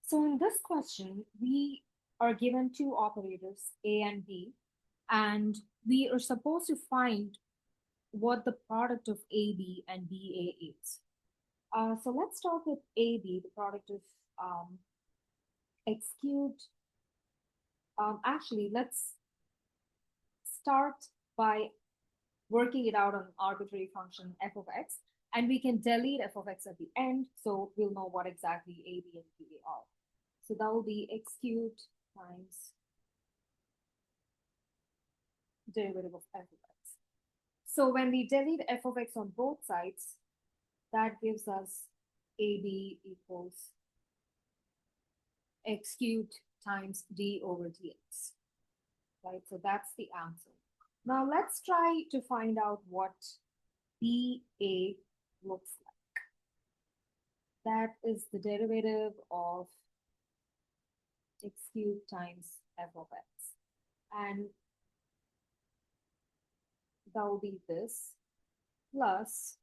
So in this question, we are given two operators, A and B, and we are supposed to find what the product of AB and BA is. So let's start with AB, the product of execute. Actually, let's start by working it out on an arbitrary function f of x, and we can delete f of x at the end, so we'll know what exactly A, B, and BA are. So that will be x cubed times derivative of f of x. So when we delete f of x on both sides, that gives us AB equals x cubed times d over dx, right? So that's the answer. Now let's try to find out what BA looks like. That is the derivative of x cubed times f of x. And that will be this plus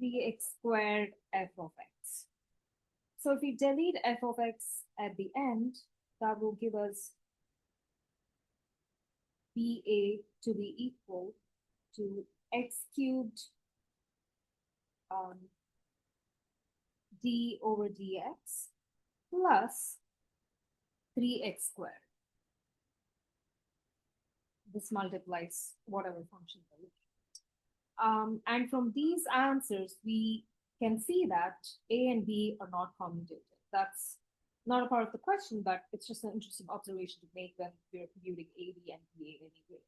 3x squared f of x. So if we delete f of x at the end, that will give us BA to be equal to x cubed um, d over dx plus 3x squared. This multiplies whatever function we're looking at. And from these answers, we can see that A and B are not commutative. That's not a part of the question, but it's just an interesting observation to make when we're computing AB and BA anyway.